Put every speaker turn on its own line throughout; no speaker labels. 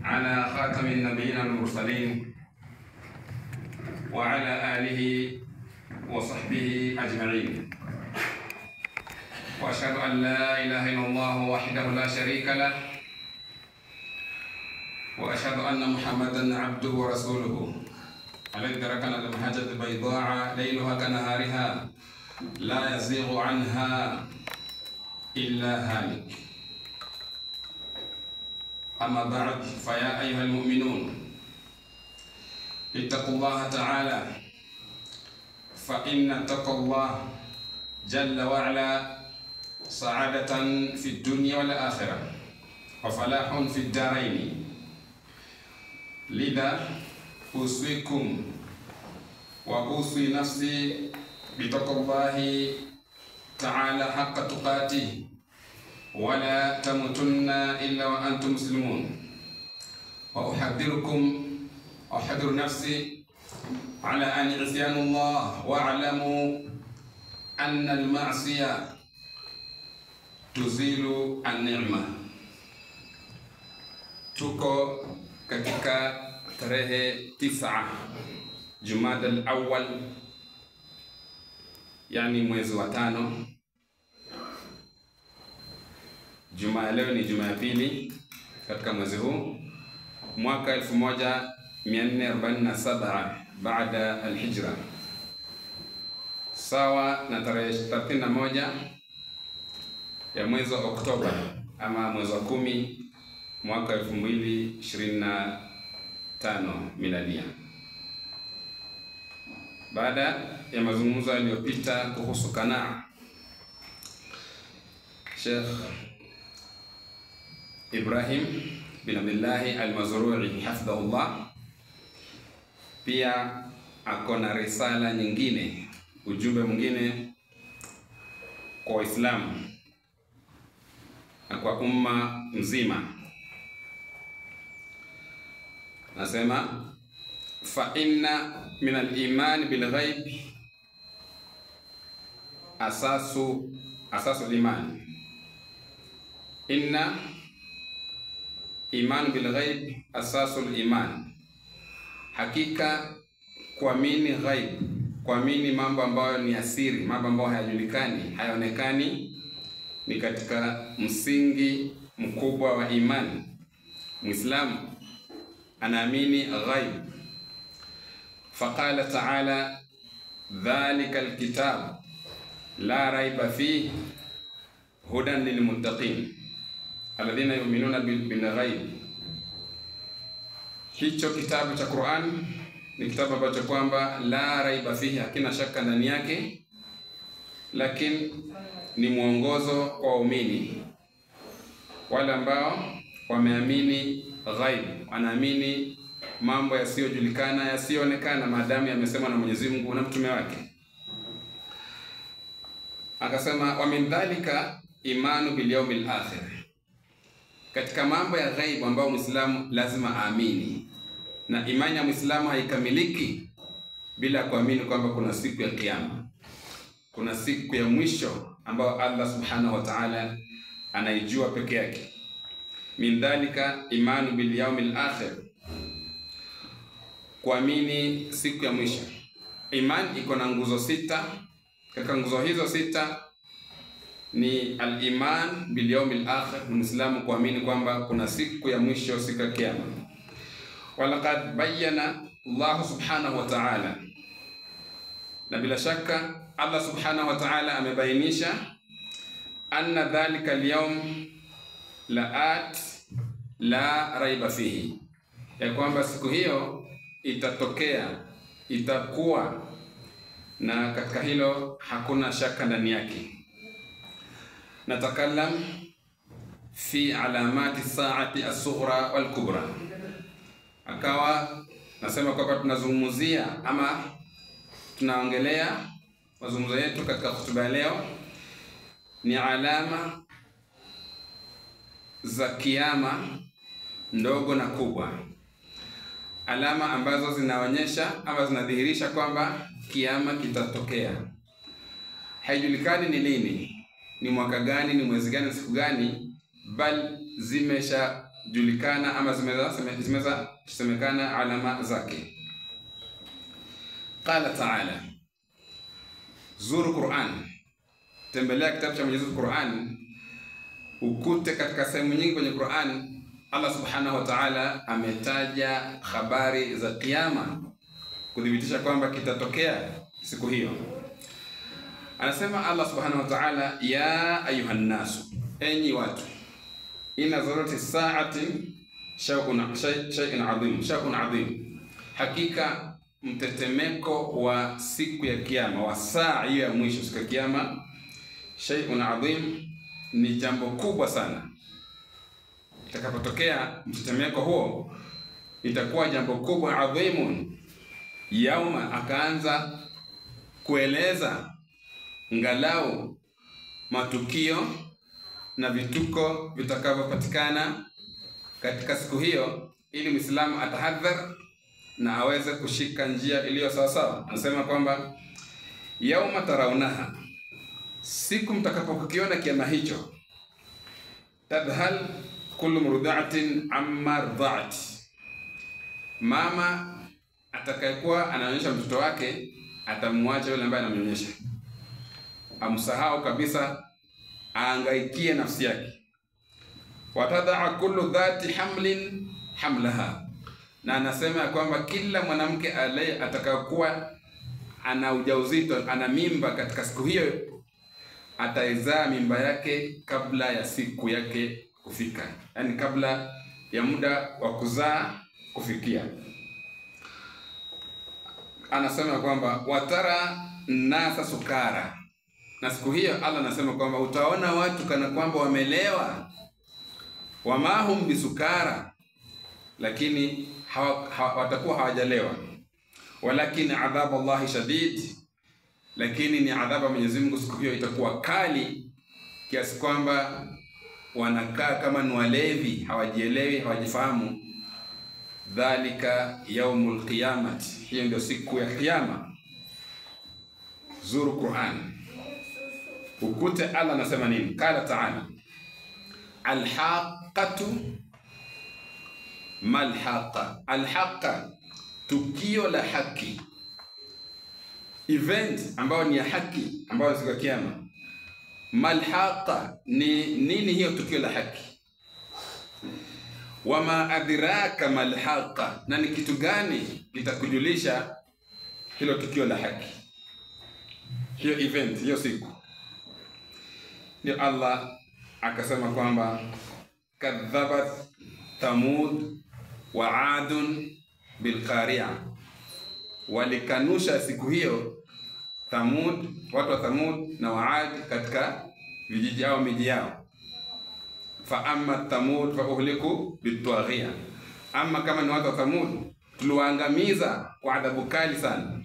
على خاتم النبيين المرسلين وعلى آله وصحبه أجمعين. وأشهد أن لا إله إلا الله وحده لا شريك له، وأشهد أن محمدًا عبده ورسوله الذي تركنا على المحجة البيضاء ليلها كنهارها لا يزيغ عنها إلا هالك. أما بعد، فيا أيها المؤمنون اتقوا الله تعالى، فإن تقوى الله جل وعلا سعادة في الدنيا والآخرة وفلاح في الدارين. لذا أوصيكم وأوصي نفسي بتقوى الله تعالى حق تقاته، ولا تموتن إلا وأنتم مسلمون. وأحذر نفسي على أن عصيان الله، واعلموا أن المعصية تزيل النعمة. Tuko katika tarehe 9 Jumada al-Awwal, yani mwezi wa 5. Juma leo ni Juma ya pili katika mwezi huu, mwaka 1447 baada al-Hijra, sawa na tarehe 31 ya mwezi wa Oktoba ama mwezi wa 10 mwaka 2025 miladia. Baada ya mazungumzo yaliyopita kuhusu qanaa, Sheikh Ibrahim bin Abdullah al-Mazrui hafidhahullah pia akona risala nyingine, ujumbe mwingine kwa Waislamu na kwa umma mzima. Nasema fa inna min al-iman bil ghaib asasu al-iman. Inna iman bil ghaib asasu al-iman. Hakika kuamini ghaib, kuamini mambo ambayo ni asiri, mambo ambayo hayajulikani, hayaonekani, ni katika msingi mkubwa wa imani. Muislamu anaamini ghaib. Faqala ta'ala dhalika alkitab la raiba fihi hudan lilmuttaqin alladhina yu'minuna bil ghaib. Hicho kitabu cha Qur'an ni kitabu ambacho kwamba la raiba fihi, hakina shaka ndani yake, lakini ni mwongozo kwa waumini wale ambao wameamini ghaib, wanaamini mambo yasiyojulikana, yasiyoonekana, maadamu yamesemwa na Mwenyezi Mungu na mtume wake. Akasema wa min dhalika imanu bil yawmil akhir. Katika mambo ya ghaib ambayo Muislamu lazima aamini, na imani ya Muislamu haikamiliki bila kuamini kwamba kuna siku ya kiyama, kuna siku ya mwisho ambayo Allah subhanahu wa ta'ala anaijua peke yake. Min dhalika imanu bil yawmil akhir, kuamini siku ya mwisho. Imani iko na nguzo 6. Katika nguzo hizo 6 ni al-iman bil yawmil akhir, Muislamu kuamini kwamba kuna siku ya mwisho, siku ya kiyama. Walaqad bayyana Allah subhanahu wa ta'ala, na bila shaka Allah subhanahu wa ta'ala amebainisha, anna dhalika al-yawm la'at la raiba fihi, ya kwamba siku hiyo itatokea, itakuwa, na katika hilo hakuna shaka ndani yake. Natakallam fi alamati saati as-sughra wal kubra. Akawa nasema kwamba tunazungumzia ama tunaongelea mazungumzo yetu katika hotuba ya leo ni alama za kiyama ndogo na kubwa, alama ambazo zinaonyesha ama zinadhihirisha kwamba kiyama kitatokea. Haijulikani ni lini, ni mwaka gani, ni mwezi gani, siku gani, bali julikana ama zimeza semekana alama zake. Qala ta'ala, zuru Qur'an, tembelea kitabu cha Mwenyezi Mungu Qur'an, ukute katika sehemu nyingi kwenye Qur'an Allah Subhanahu wa Ta'ala ametaja habari za kiyama kudhibitisha kwamba kitatokea siku hiyo. Anasema Allah Subhanahu wa Ta'ala, ya ayuhan nasu, enyi watu, inna zarati saati shay'un adhim, hakika mtetemeko wa siku ya kiyama, wa saa hiyo ya mwisho, siku ya kiyama, shay'un adhim, ni jambo kubwa sana. Itakapotokea mtetemeko huo itakuwa jambo kubwa, adhimun yauma. Akaanza kueleza ngalau matukio na vituko vitakavyopatikana katika siku hiyo, ili Muislamu atahadhar na aweze kushika njia iliyo sawa sawa. Anasema kwamba yauma tarawunaha, siku mtakapokiona kiama hicho, tadhhal kullu murda'atin amma rda'at, mama atakayekuwa anaonyesha mtoto wake atamwacha yule ambaye anamnyonyesha, amsahau kabisa, aangaikie nafsi yake. Watadha kullu dhati hamlin hamlaha, na anasema kwamba kila mwanamke atakayokuwa ana ujauzito, ana mimba katika siku hiyo, ataizaa mimba yake kabla ya siku yake kufika, yani kabla ya muda wa kuzaa kufikia. Anasema kwamba watara nasa sukara, na siku hiyo Allah anasema kwamba utaona watu kana kwamba wamelewa, wamahum bisukara, lakini watakuwa hawajalewa, walakin adhabu Allah shadid, lakini ni adhabu ya Mwenyezi Mungu siku hiyo itakuwa kali kiasi kwamba wanakaa kama ni walevi, hawajielewi, hawajifahamu. Dhalika yaumul qiyamati, hiyo ndio siku ya kiyama. Zuru Qur'an, ukute Allah anasema nini. Qala ta'ala, alhaqatu malhaqa, alhaqa, tukio la haki, event ambayo ni ya haki, ambayo siku ya kiyama. Malhaqa, ni nini hiyo tukio la haki? Wama adraka malhaqa, na ni kitu gani litakujulisha hilo tukio la haki, hiyo event, hiyo siku? Ndio Allah akasema kwamba kadhabat Thamud wa Adun bilqari'a, walikanusha siku hiyo Thamud, watu wa Thamud na Waad katika vijiji au miji yao. Fa amma Thamud fa uhliku bitwaghiya, ama kama ni watu wa Thamud tuliwaangamiza kwa adhabu kali sana.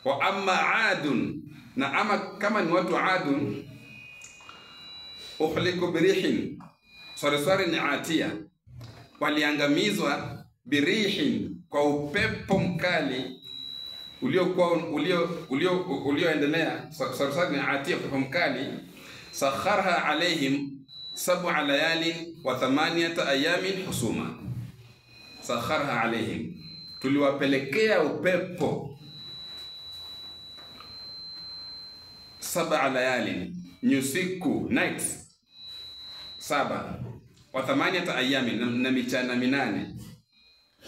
Wa amma Adun, na ama kama ni watu wa Adun, uhliku birihin, swari ni atia, waliangamizwa birihin, kwa upepo mkali ulioendelea. Swari ni atia, upepo mkali. Sakharha alaihim 7 layalin wa 8 ayamin husuma. Sakharha alaihim, tuliwapelekea upepo 7 layalin, nyusiku, nights 7, wa 8 ayamin, na michana 8,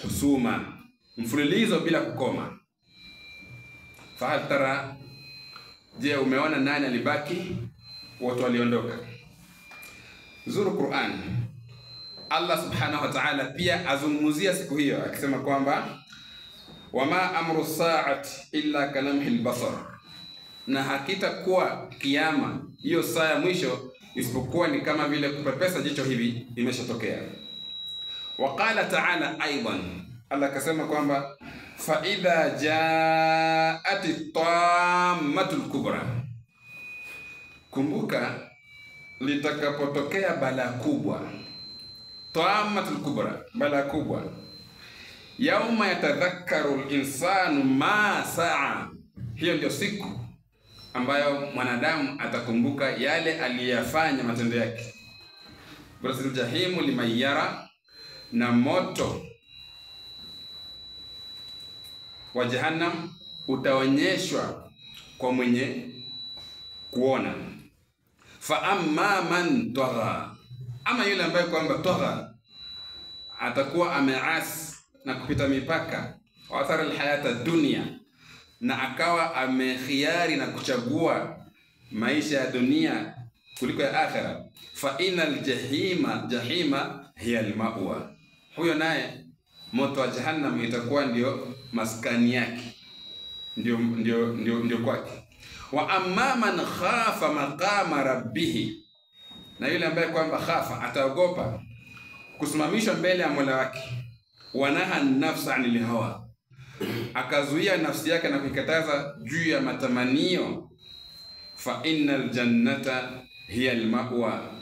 husuma, mfululizo bila kukoma. Fahal tara, je, umeona nani alibaki? Watu waliondoka. Zuru Qur'an, Allah Subhanahu wa Ta'ala pia azungumzia siku hiyo akisema kwamba wama amru saati illa kalamhil basar, na hakitakuwa kiyama, hiyo saa ya mwisho, isipokuwa ni kama vile kupepesa jicho hivi imeshatokea. Waqala ta'ala aidan, Allah akasema kwamba fa idha jaati tammatul kubra, kumbuka litakapotokea balaa kubwa. Tammatul kubra, balaa kubwa. Yauma yatadhakkaru al-insanu ma saa, hiyo ndio siku ambayo mwanadamu atakumbuka yale aliyafanya, matendo yake. Barasil jahimu liman yara, na moto wa Jahannam utaonyeshwa kwa mwenye kuona. Fa amma man tagha, ama yule ambaye kwamba tagha, atakuwa ameasi na kupita mipaka, wa athara alhayata dunya, na akawa amekhiari na kuchagua maisha ya dunia kuliko ya akhera. Fa inal jahima hiya almawa, huyo naye moto wa Jahannam itakuwa ndio maskani yake, ndio kwake. Wa amma man khafa maqama rabbih, na yule ambaye kwamba khafa, ataogopa kusimamishwa mbele ya Mola wake. Wa naha nafsa anil hawa, akazuia nafsi yake na kuikataza juu ya matamanio. Fa innal jannata hiya almawa,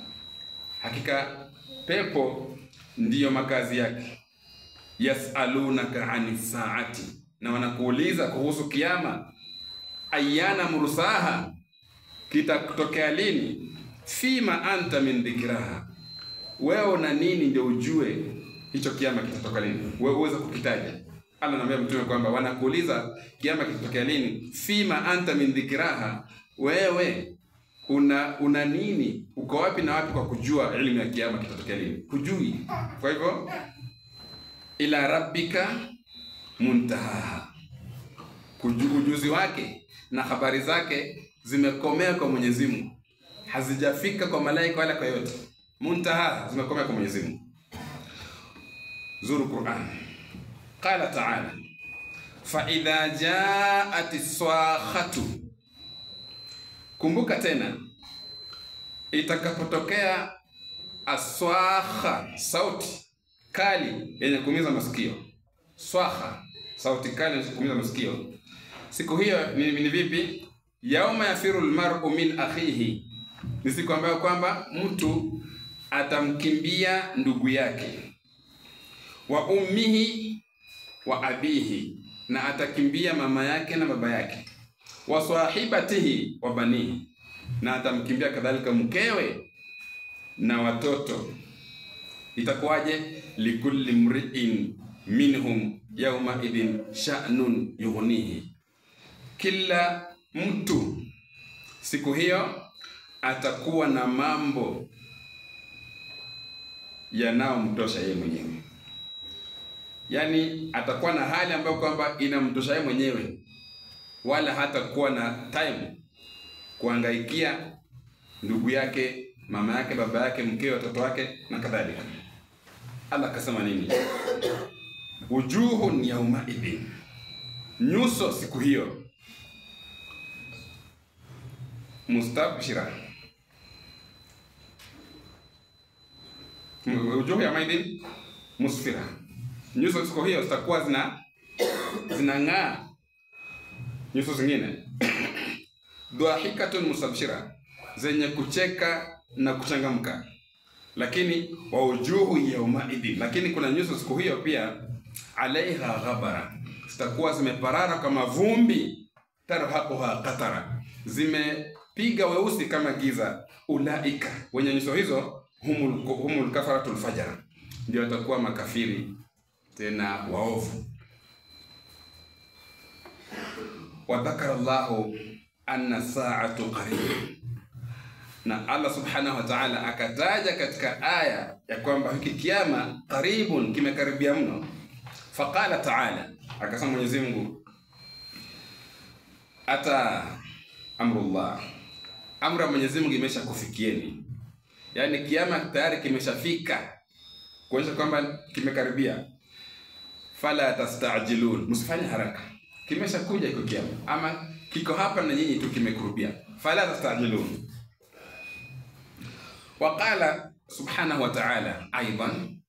hakika pepo ndiyo makazi yake. Yasalunaka anis saati, na wanakuuliza kuhusu kiyama. Ayana mursaha, kitakutokea lini? Fima anta min dhikraha, wewe una nini ndio ujue hicho kiyama kitatoka lini, wewe uweze kukitaja. Allah anamwambia mtume kwamba wanakuuliza kiyama kitatokea lini. Fima anta min dhikraha, wewe una nini, uko wapi na wapi kwa kujua elimu ya kiyama kitatokea lini? Hujui. Kwa hivyo ila rabbika muntaha, ujuzi wake na habari zake zimekomea kwa Mwenyezi Mungu, hazijafika kwa malaika wala kwa yote. Muntaha, zimekomea kwa Mwenyezi Mungu. Zuru Qur'an. Qala ta'ala, fa idha ja'atis swakhatu, kumbuka tena itakapotokea aswakha, sauti kali yenye kuumiza masikio. Swakha, sauti kali yenye kuumiza masikio. Siku hiyo ni vipi? Yauma yafiru almar'u min akhihi, ni siku ambayo kwamba mtu atamkimbia ndugu yake. Wa ummihi wa abihi, na atakimbia mama yake na baba yake. Wa sahibatihi wa banihi, na atamkimbia kadhalika mkewe na watoto. Itakuwaje? Likulli mri'in minhum yawma idhin sha'nun yughnihi, kila mtu siku hiyo atakuwa na mambo yanayomtosha yeye mwenyewe. Yani atakuwa na hali ambayo kwamba inamtosha yeye mwenyewe, wala hata kuwa na time kuangaikia ndugu yake, mama yake, baba yake, mkewe, watoto wake na kadhalika. Allah kasema nini? Wujuhun yawma idhin, nyuso siku hiyo mustabshira. Wujuhu yawma idhin musfira, nyuso siku hiyo zitakuwa zinang'aa. Nyuso zingine dhahikatun mustabshira, zenye kucheka na kuchangamka. Lakini wa wujuhu yawma idhin, lakini kuna nyuso siku hiyo pia alaiha ghabara, zitakuwa zimeparara kama vumbi. Tarhaquha qatara, zimepiga weusi kama giza. Ulaika, wenye nyuso hizo humul kafaratul fajr, ndio watakuwa makafiri tena waovu. Wa dhakara Allahu anna sa'atu qarib, na Allah subhanahu wa ta'ala akataja katika aya ya kwamba hiki kiyama qaribun, kimekaribia mno. Faqala ta'ala, akasema Mwenyezi Mungu, ata amrullah, amra Mwenyezi Mungu imeshakufikieni. Yani kiyama tayari kimeshafika, kuonyesha kwamba kimekaribia. Fala tastajilun, msifanye haraka, kimeshakuja iko kiyama, ama kiko hapa na nyinyi tu kimekurubia. Fala tastajilun. Waqala subhanahu wa ta'ala aidan,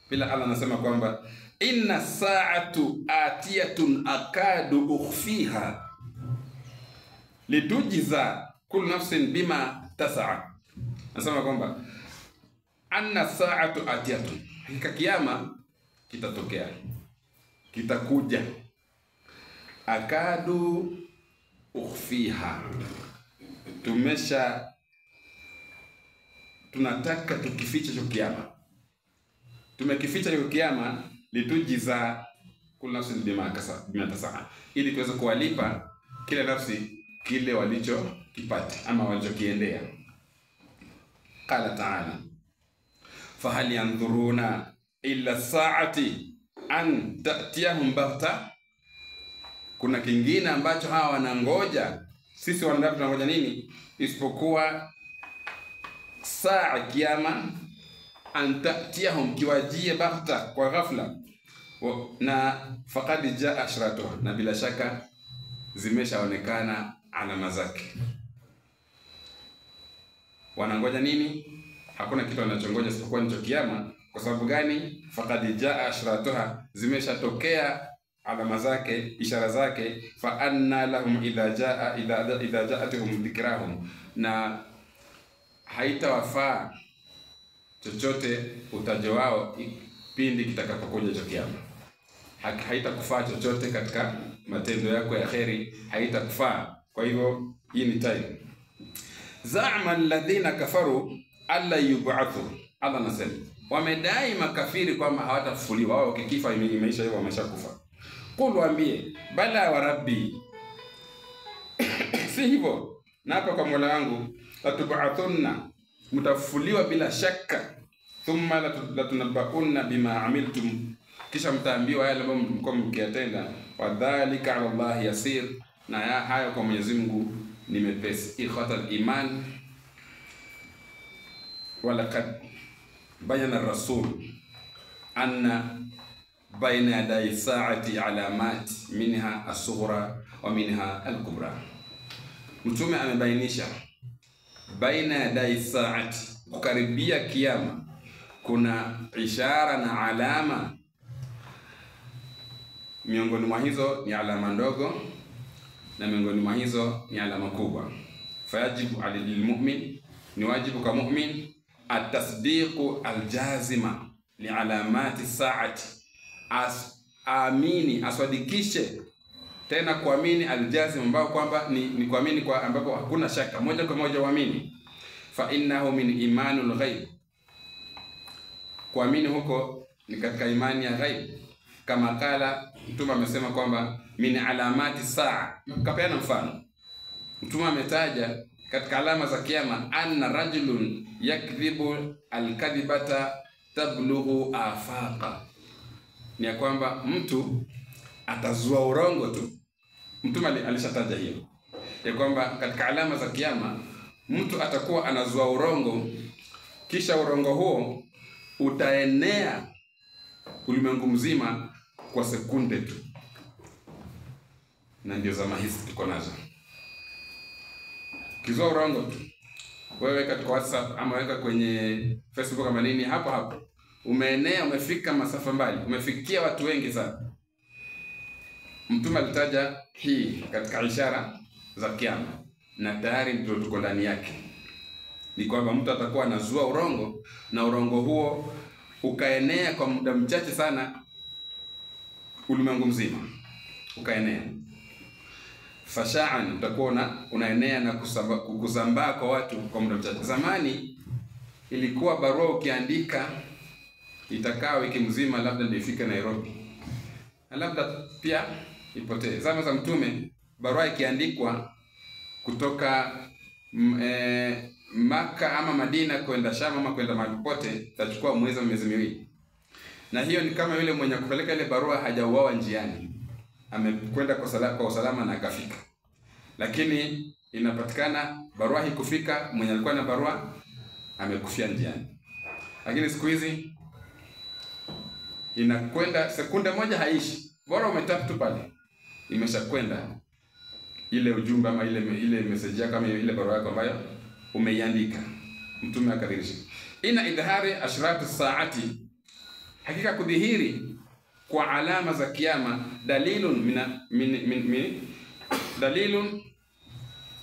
bila Allah anasema kwamba inna sa'atu atiyatun akadu ukhfiha litujza kullu nafsin bima tas'a. Anasema kwamba anna sa'atu atiyatun, hakika kiyama kitatokea, kitakuja. Akadu ukhfiha, tunataka tukifiche hicho kiyama, tumekificha hiyo kiyama litujiza kula nafsi bima tasaa, ili tuweze kuwalipa kila nafsi kile walichokipata ama walichokiendea. Qala ta'ala fahal yanzuruna illa saati an ta'tiyahum baghta, kuna kingine ambacho hawa wanangoja? Sisi wanadamu tunangoja nini isipokuwa saa kiyama, an ta'tiyahum, kiwajie baghta, kwa ghafla, na faqad jaa ashratuha, na bila shaka zimeshaonekana alama zake. Wanangoja nini? Hakuna kitu wanachongoja isipokuwa ni kiyama. Kwa sababu gani? Faqad jaa ashratuha, zimeshatokea alama zake, ishara zake. Fa anna lahum idha ja'atuhum dhikrahum, na haitawafaa chochote utajo wao pindi kitakapokuja hicho kiyama. Haitakufaa chochote katika matendo yako ya kheri, haitakufaa. Kwa hivyo hii ni time. Za'ama alladhina kafaru alla yub'athu, Allah anasema wamedai makafiri kwamba hawatafufuliwa, wao kikifa imeisha, hiyo wameshakufa. Qul waambie, bala wa rabbi, si hivyo, na hapa kwa Mola wangu, latub'athunna, mtafufuliwa bila shaka, thumma latunabbaunna bima amiltum, kisha mtaambiwa yale ambayo mlikuwa mkiyatenda. Wadhalika ala Allah yasir, na hayo kwa Mwenyezi Mungu ni mepesi. Ikhwatal iman, walaqad bayana ar-rasul anna baina yaday saati alamat, minha as-sughra wa minha al-kubra. Mtume amebainisha baina yaday saati, kukaribia kiyama, kuna ishara na alama. Miongoni mwa hizo ni alama ndogo, na miongoni mwa hizo ni alama kubwa. Fayajibu alil mu'min, ni wajibu kwa mu'min, at-tasdiqu al-jazima li alamati saati, amini, aswadikishe, tena kuamini al-jazim, ambao kwamba ni kuamini kwa ambapo hakuna shaka, moja kwa moja uamini. Fa innahu min imanul ghaib, kuamini huko ni katika imani ya ghaib. Kama kala Mtume amesema kwamba min alamati saa, kapeana mfano. Mtume ametaja katika alama za kiyama, anna rajulun yakdhibu alkadhibata tablughu afaqa, ni ya kwamba mtu atazua urongo tu. Mtume alishataja hiyo ya kwamba katika alama za kiyama mtu atakuwa anazua urongo, kisha urongo huo utaenea ulimwengu mzima kwa sekunde tu. Na ndio zama hizi tuko nazo. Kizua urongo tu, wewe katika WhatsApp ama weka kwenye Facebook kama nini, hapo umeenea, umefika masafa mbali, umefikia watu wengi sana. Mtume alitaja hii katika ishara za kiyama, na tayari ndio tuko ndani yake. Ni kwamba mtu atakuwa anazua urongo, na urongo huo ukaenea kwa muda mchache sana ulimwengu mzima, ukaenea. Fasha'an, utakuwa unaenea na kusambaa kwa watu kwa muda mchache. Zamani ilikuwa barua ukiandika itakaa wiki mzima, labda ndio ifike Nairobi, na labda pia ipotee. Zama za Mtume barua ikiandikwa kutoka Maka ama Madina kwenda Sham ama kwenda mahali popote, itachukua miezi miwili. Na hiyo ni kama yule mwenye kupeleka ile barua hajauawa njiani, amekwenda kwa usalama na akafika. Lakini inapatikana barua hii kufika, mwenye alikuwa na barua amekufia njiani. Lakini siku hizi inakwenda sekunde moja haishi, bora umetap tu pale, imeshakwenda ile ujumbe ama ile message yako, kama ile barua yako ambayo umeiandika. Mtume akadhihirisha ina idhari ashratu saati, hakika kudhihiri kwa alama za kiyama, dalilun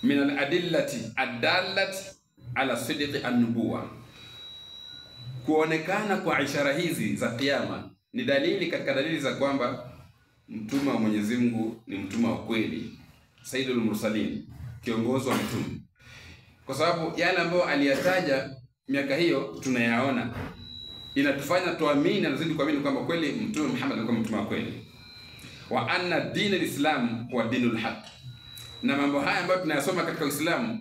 min al-adillati ad-dallati ala sidqi an-nubuwa. Kuonekana kwa ishara hizi za kiyama ni dalili katika dalili za kwamba mtume wa Mwenyezi Mungu ni mtume wa kweli, Sayyidul Mursalin, kiongozi wa mtume. Kwa sababu yale ambayo aliyataja miaka hiyo tunayaona. inatufanya tuamini na tuzidi kuamini kwamba kweli Mtume Muhammad alikuwa mtume wa kweli. Wa anna din al-Islam huwa dinul haq. Na mambo haya ambayo tunayasoma katika Uislamu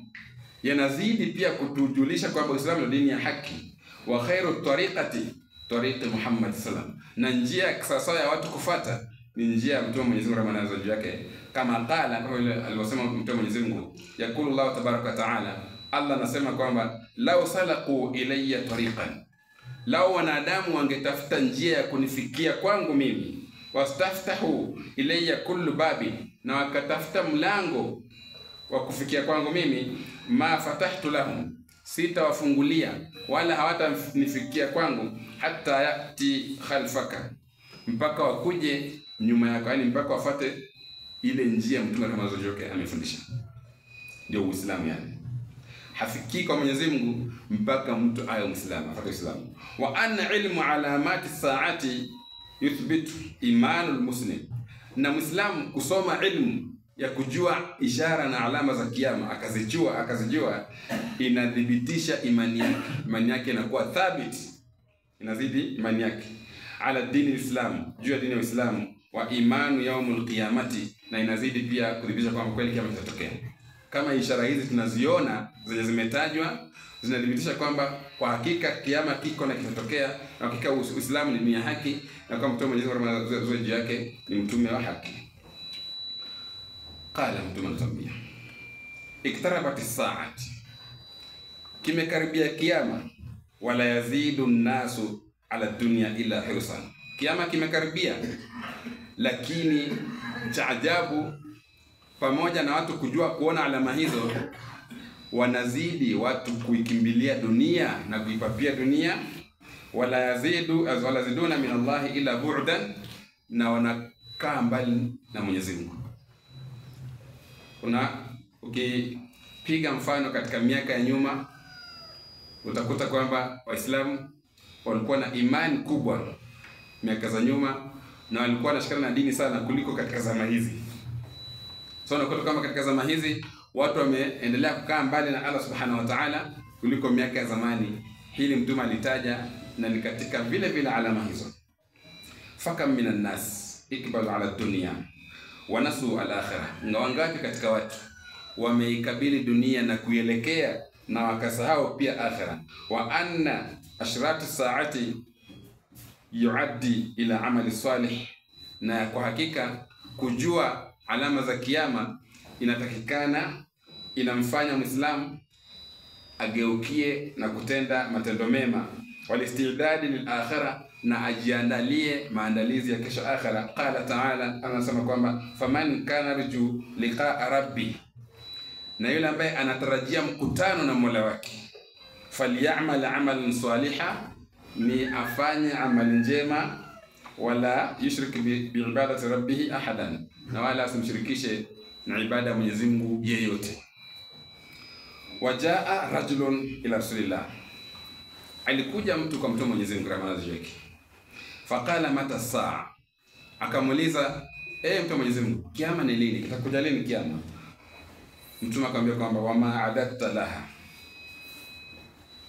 yanazidi pia kutujulisha kwamba Uislamu ni dini ya haki. Wa khairu tariqati tariqi Muhammad sallam. Na njia sawa ya watu kufuata ni njia ya Mtume Mwenyezi Mungu na juu yake, kama qala, kama vile alivyosema Mtume Mwenyezi Mungu, yakulu Allah tabaraka taala, Allah anasema kwamba law salaqu ilayya tariqan, lao wanadamu wangetafuta njia ya kunifikia kwangu mimi, wastaftahu ilayya kullu babi, na wakatafuta mlango wa kufikia kwangu mimi, ma fatahtu lahum, sitawafungulia wala hawatanifikia kwangu, hata yati khalfaka, mpaka wakuje nyuma yako, yani mpaka wafate ile njia Mtume kama zojoke amefundisha. Ndio Uislamu yani. Hafiki kwa Mwenyezi Mungu mpaka mtu awe Muislamu, afuate Uislamu. Wa anna ilmu alamati saati yuthbitu imanul muslim. Na Muislamu kusoma ilmu ya kujua ishara na alama za kiyama akazijua inadhibitisha imani yake. Imani yake inakuwa thabiti, inazidi imani yake ala dini Islam, juu ya dini ya Uislamu, wa imanu yaumul qiyamati, na inazidi pia kudhibitisha kwamba kweli kiyama kitatokea. Kama ishara hizi tunaziona zenye zimetajwa zinadhibitisha kwamba kwa hakika kiyama kiko na kitatokea, na hakika Uislamu ni dini ya haki, na kwamba Mtume Mwenyezi Mungu juu yake ni mtume wa haki. Qala, Mtume anatuambia iktarabat as-saati, kimekaribia kiyama, wala yazidu nasu ala dunya illa hirsan. Kiyama kimekaribia, lakini cha ajabu, pamoja na watu kujua kuona alama hizo, wanazidi watu kuikimbilia dunia na kuipapia dunia. Wala ziduna min Allah illa bu'dan, na wanakaa mbali na Mwenyezi Mungu. Ukipiga mfano katika miaka ya nyuma, utakuta kwamba Waislamu walikuwa na imani kubwa miaka za nyuma, na walikuwa wanashikana na dini sana kuliko katika zama hizi. So unakuta kama katika zama hizi watu wameendelea kukaa mbali na Allah subhanahu wa ta'ala kuliko miaka ya zamani. Hili Mtume alitaja, na ni katika vile vile alama hizo. Fakam minan nas ikbalu ala dunya wa nasu al-akhirah. Na wangapi katika watu wameikabili dunia na kuelekea na wakasahau pia akhira. Wa anna ashratu saati yuaddi ila amali salih, na kwa hakika kujua alama za kiyama inatakikana, inamfanya Muislamu ageukie na kutenda matendo mema. Walistidadi lil akhirah, na ajiandalie maandalizi ya kesho akhira. Qala ta'ala, anasema kwamba faman kana raju liqa'a rabbi, na yule ambaye anatarajia mkutano na Mola wake, falyamal amalan saliha, ni afanye amali njema, wala yushrik bi ibadati rabbih ahadan, na wala asimshirikishe na ibada ya Mwenyezi Mungu yeyote. Wajaa rajulun ila rasulillah, alikuja mtu kwa Mtume Mwenyezi Mungu rehema na zake. Faqala mata saa, akamuuliza, Mtume Mwenyezi Mungu, kiyama ni lini? Kitakuja lini kiyama? Mtume akamwambia kwamba wama adatta laha,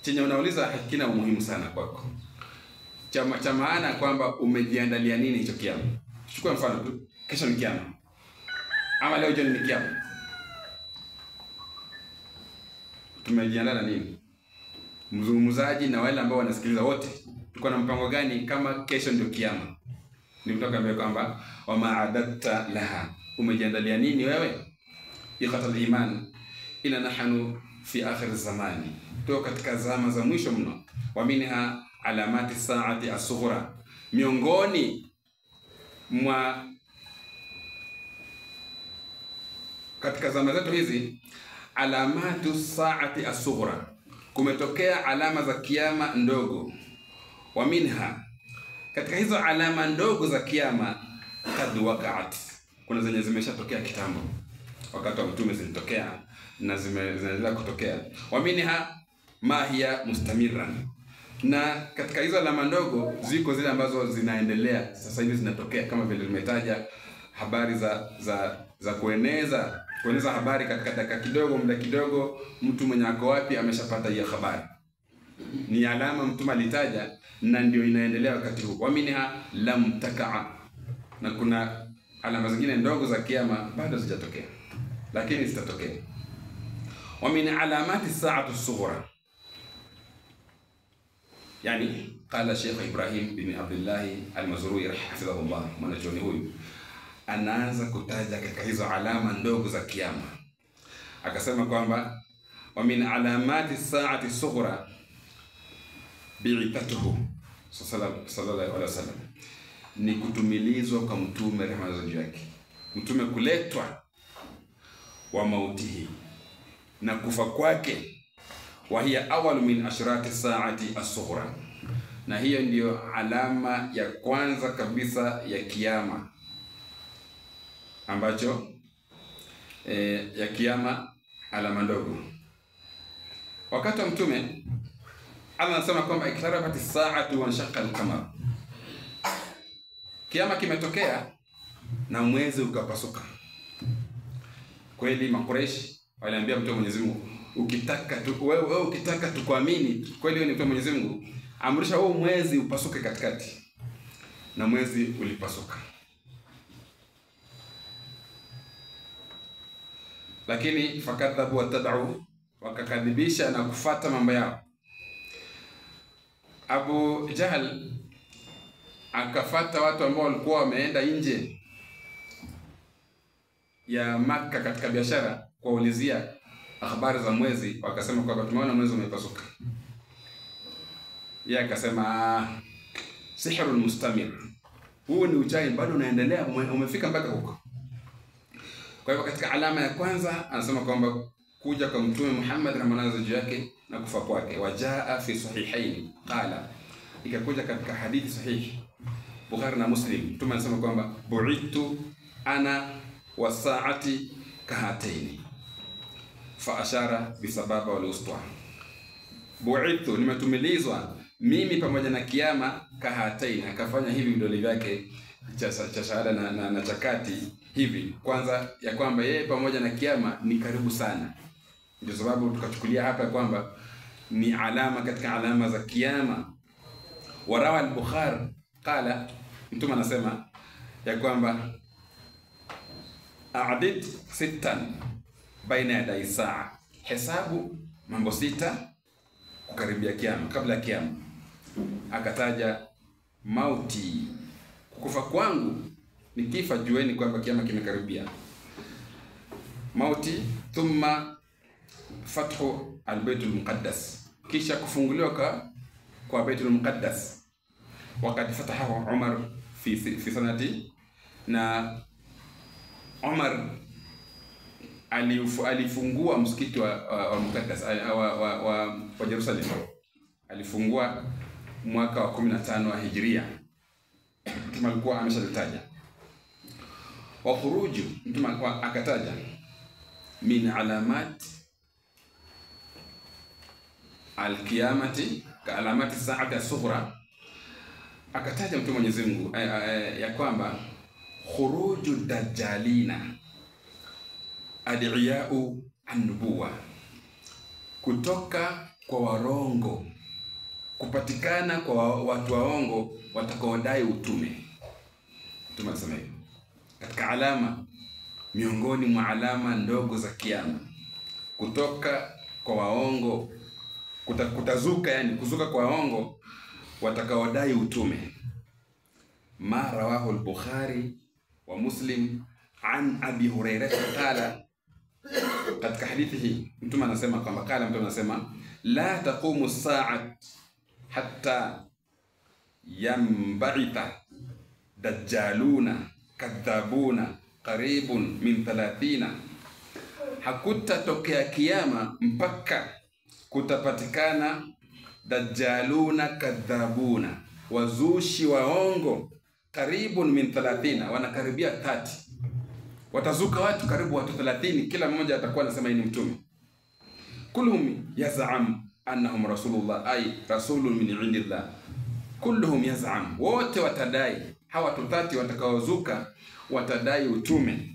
chenye unauliza hakina umuhimu sana kwako, cha maana kwamba umejiandalia nini hicho kiyama. Chukua mfano tu, kesho ni kiyama, ama leo jioni ni kiyama. Tumejiandaa na nini? Mzungumzaji na wale ambao wanasikiliza wote, tuko na mpango gani kama kesho ndio kiyama? Ni mtu akamwambia kwamba wama adatta laha, umejiandalia nini wewe? Iqatal iman ila nahnu fi akhir zamani, tuko katika zama za mwisho mno. Wa minha alamati saati as-sughra, miongoni mwa katika zama zetu hizi, alamatu saati as-sughra, kumetokea alama za kiyama ndogo. Wa minha, katika hizo alama ndogo za kiyama, kad waqa'at, kuna zenye zimeshatokea kitambo, wakati wa Mtume zilitokea na zinaendelea kutokea. Wa minha ma hiya mustamiran, na katika hizo alama ndogo ziko zile ambazo zinaendelea sasa hivi zinatokea, kama vile nimetaja habari za kueneza habari katika dakika kidogo, muda kidogo, mtu mwenye ako wapi ameshapata hiyo habari. ni alama mtume alitaja na ndio inaendelea wakati huu. Wa minha lam takaa, na kuna alama zingine ndogo za kiyama bado zijatokea lakini zitatokea. Wa min alamati saati as-sughra, yani qala Sheikh Ibrahim bin Abdullah al-Mazrui hafidhahullah, mwanachuoni huyu anaanza kutaja katika hizo alama ndogo za kiyama, akasema kwamba wa min alamati saati as-sughra bi'ithatuhu sallallahu alaihi wasallam, ni kutumilizwa kwa mtume rehema za juu yake, mtume kuletwa, wa mautihi, na kufa kwake. Wa hiya awalu min ashrati saati as-sughra, na hiyo ndiyo alama ya kwanza kabisa ya kiyama, ambacho ya kiyama alama ndogo. Wakati wa mtume Allah anasema kwamba iktarabati saatu wa shaqqa al-qamar, kiyama kimetokea na mwezi ukapasuka. Kweli Makureishi waliambia mtume Mwenyezi Mungu, wewe ukitaka tukuamini kweli wewe ni mtume Mwenyezi Mungu, amrisha huo mwezi upasuke katikati, na mwezi ulipasuka. Lakini fakadhabu watad'u, wakakadhibisha na kufata mambo yao. Abu Jahl akafata watu ambao walikuwa wameenda nje ya Makka katika biashara kuwaulizia habari za mwezi, wakasema kwamba tumeona mwezi umepasuka. Yeye akasema sihrul mustamir, huu ni uchawi bado unaendelea, umefika mpaka huko. Kwa hivyo katika alama ya kwanza anasema kwamba kuja kwa mtume Muhammad ramanazo juu yake na kufa kwake. Wajaa fi sahihain qala, ikakuja katika hadithi sahihi Bukhari na Muslim, mtume anasema kwamba bu'ithu ana wasaati kahataini, fa ashara bisababa wal usta. Bu'ithu, nimetumilizwa mimi pamoja na kiyama, kahataini, akafanya hivi vidole vyake cha shahada na chakati hivi, kwanza ya kwamba yeye pamoja na kiyama ni karibu sana. Ndio sababu tukachukulia hapa kwamba ni alama katika alama za kiyama. Warawa al-Bukhari qala, mtume anasema ya kwamba a'did sittan baina yaday saa, hesabu mambo sita kukaribia kiyama, kabla ya kiyama. Akataja mauti, kufa kwangu, nikifa jueni kwamba kiyama kimekaribia. Mauti, thumma fathu al-Baitul Muqaddas, kisha kufunguliwa kwa Baitul Muqaddas. Wakati fataha Umar fi sanati, na Umar alifungua msikiti wa Muqaddas wa Jerusalem, alifungua mwaka wa 15 wa Hijria, mtume alikuwa ameshalitaja. Wa khuruju, mtume akataja min alamat al-qiyamati ka alamati saati as-sughra, akataja mtume Mwenyezi Mungu ya kwamba khuruju dajjalina ad'iyau an-nubuwa, kutoka kwa warongo, kupatikana kwa watu waongo watakaodai utume. Mtume anasema hivyo katika alama, miongoni mwa alama ndogo za kiyama, kutoka kwa waongo, kutazuka, yani kuzuka kwa waongo watakaodai utume. Ma rawahu al-Bukhari wa Muslim an Abi Hurairah qala, katika hadithi hii mtume anasema kwamba mtume anasema la taqumu as-sa'at hatta yamba'itha dajjaluna kadhabuna qaribun min 30, hakutatokea kiyama mpaka kutapatikana dajjaluna kadhabuna, wazushi waongo, karibun min 30, wanakaribia 30. Watazuka watu karibu watu 30, kila mmoja atakuwa anasema ni mtume. Kulluhum yaz'am annahum rasulullah, ay rasulun min indillah. Kulluhum yaz'am, wote watadai, hawa 30 watakaozuka watadai utume.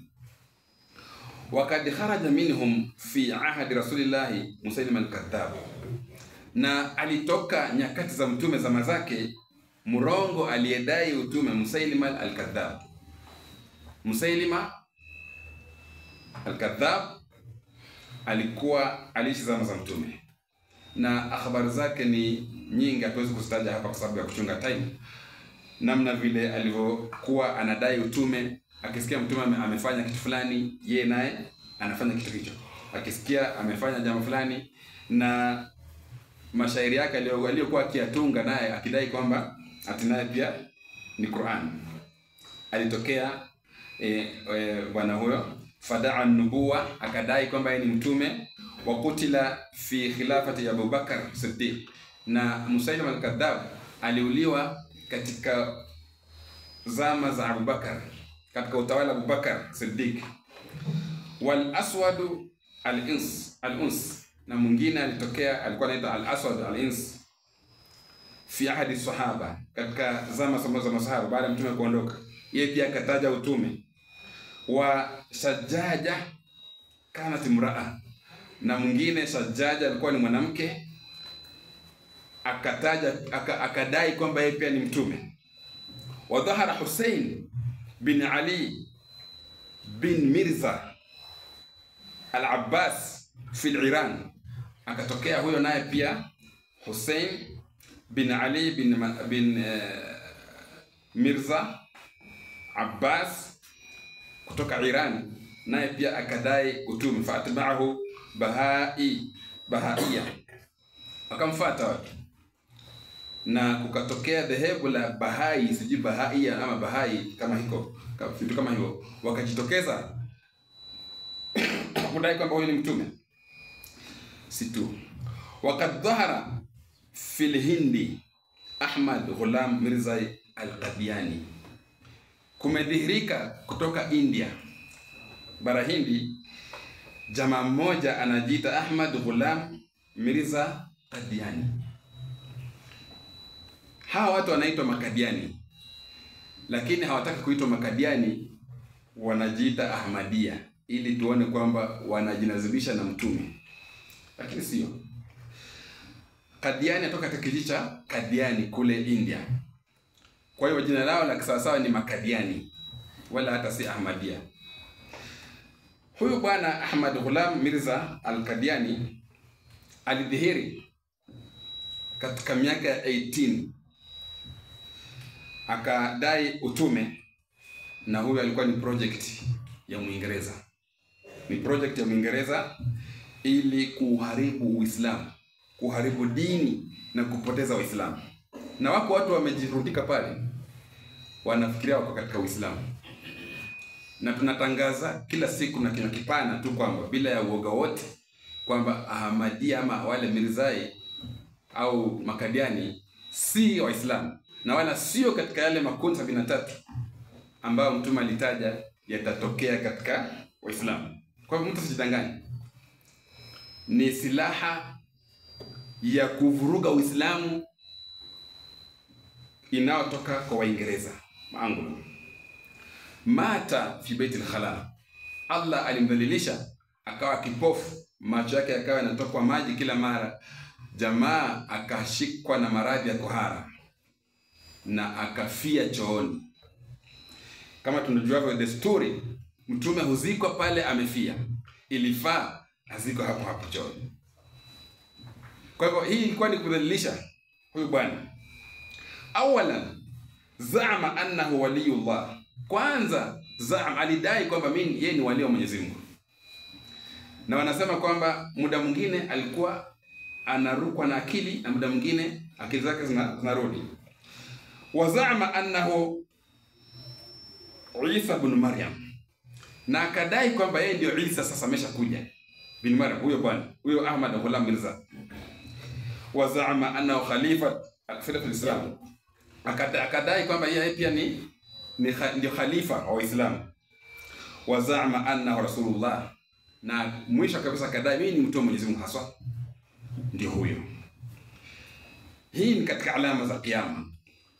Wakad kharaja minhum fi ahadi rasulillahi Musailima al-Kadhdhab, na alitoka nyakati za mtume zama zake mrongo aliyedai utume, Musailima al-Kadhab. Musailima al-Kadhab alikuwa aliishi zama za mtume, na habari zake ni nyingi, hatuwezi kuzitaja hapa kwa sababu ya kuchunga time. Namna vile alivyokuwa anadai utume, akisikia mtume amefanya kitu fulani, yeye naye anafanya kitu hicho. Akisikia amefanya jambo fulani, na mashairi yake aliyokuwa akiyatunga naye akidai kwamba atinaye pia ni Qur'an. Alitokea bwana huyo fadaa nubuwa, akadai kwamba yeye ni mtume, wa kutila fi khilafati Abu Bakar Siddiq. Na Musailima al-Kadhab aliuliwa katika zama za Abu Bakar, katika utawala Abu Bakar Siddiq. Wal Aswad al-Uns, na mwingine alitokea alikuwa anaitwa al-Aswad al-Ins fi ahadi sahaba, katika zama za masahaba baada ya mtume kuondoka. Yeye pia akataja utume. Wa Shajaja kanat imraa, na mwingine Shajaja alikuwa ni mwanamke, akadai kwamba yeye pia ni mtume. Wa dhahara Hussein bin Ali bin Mirza al-Abbas fi Iran, akatokea huyo naye pia Hussein bin Ali bin Mirza Abbas kutoka Iran, naye pia akadai utume. Fatba'ahu Bahaiya, akamfuata watu, na kukatokea dhehebu la Bahai, siji Bahaiya ama Bahai kama hiko, vitu kama hivyo, wakajitokeza kudai kwamba huyu ni mtume. Situ wakad dhahara fil Hindi Ahmad Ghulam Mirza al-Qadiani, kumedhihirika kutoka India bara Hindi jamaa mmoja anajiita Ahmad Ghulam Mirza Qadiani. Hawa watu wanaitwa Makadiani, lakini hawataka kuitwa Makadiani, wanajiita Ahmadiyya ili tuone kwamba wanajinazibisha na mtume, lakini sio. Qadiani atoka katika kijiji cha Kadiani kule India. Kwa hiyo jina lao la kisawasawa ni Makadiani, wala hata si Ahmadiyya. Huyu bwana Ahmad Ghulam Mirza al-Qadiani alidhihiri katika miaka ya 18, akadai utume, na huyu alikuwa ni project ya Muingereza. Ni project ya Muingereza ili kuharibu Uislamu, kuharibu dini na kupoteza Uislamu. Na wako watu wamejirudika pale, wanafikiria wako katika Uislamu. Na tunatangaza kila siku na kinywa kipana tu kwamba bila ya uoga wote kwamba Ahmadiyya ama wale Mirzai au Makadiani si Waislamu, na wala sio katika yale makundi 73 ambayo mtume alitaja yatatokea katika Waislamu. Kwa hivyo mtu asijidanganye, ni silaha ya kuvuruga Uislamu inayotoka kwa Waingereza maangulu. Mata fi Bait al-Khala, Allah alimdhalilisha akawa kipofu, macho yake yakawa yanatokwa maji kila mara. Jamaa akashikwa na maradhi ya kuhara na akafia chooni. Kama tunajua desturi, mtume huzikwa pale amefia, ilifaa azikwe hapo hapo chooni. Kwa hivyo hii ilikuwa ni kudhalilisha huyu bwana. Awalan zaama annahu waliyullah, kwanza zaam alidai kwamba yeye ni wali wa Mwenyezi Mungu, na wanasema kwamba muda mwingine alikuwa anarukwa na akili na muda mwingine akili zake zinarudi. Wa zaama annahu Isa ibn Maryam, na akadai kwamba yeye ndio Isa sasa ameshakuja bin Maryam, huyo bwana huyo Ahmad Ghulam Mirza. Wa zaama annahu khalifa al-Islam, akadai kwamba yeye pia ndio khalifa wa Uislamu. Wa zaama annahu rasulullah, na mwisho kabisa akadai mimi ni mtume wa Mwenyezi Mungu haswa, ndio huyo. Hii ni katika alama za kiyama,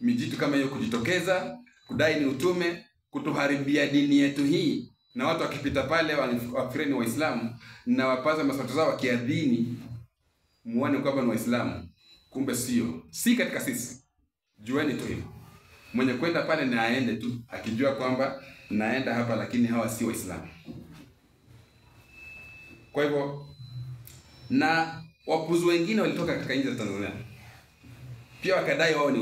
mijitu kama hiyo kujitokeza kudai ni utume, kutuharibia dini yetu hii, na watu wakipita pale wafikiri ni Waislamu na wapaza maswali zao wakiadhini muone kwamba ni Waislamu, kumbe sio, si katika sisi. Jueni tu hivyo. Mwenye kwenda pale na aende tu akijua kwamba naenda hapa lakini hawa si Waislamu. Kwa hivyo, na wapuzi wengine walitoka katika nchi za Tanzania pia wakadai wao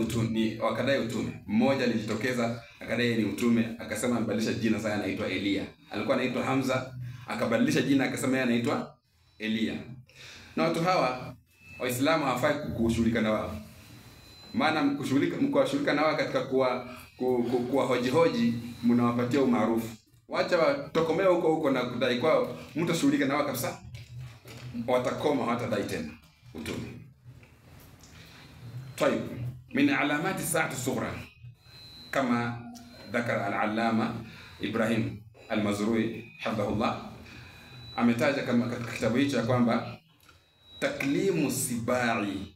wakadai utume. Mmoja alijitokeza akadai ni utume, akasema anabadilisha jina, sasa anaitwa Elia. Alikuwa anaitwa Hamza, akabadilisha jina akasema yeye anaitwa Elia. Na watu hawa Waislamu hawafai kushughulika na wao. Maana mkishughulika na wao katika kuwa hoji mnawapatia umaarufu. Wacha watokomea huko na kudai kwao, mtashughulika na wao kabisa, watakoma, hawatadai tena utume. طيب من علامات الساعة الصغرى كما ذكر العلامة إبراهيم المزروي حفظه الله ametaja kama katika kitabu hicho ya kwamba taklimu sibai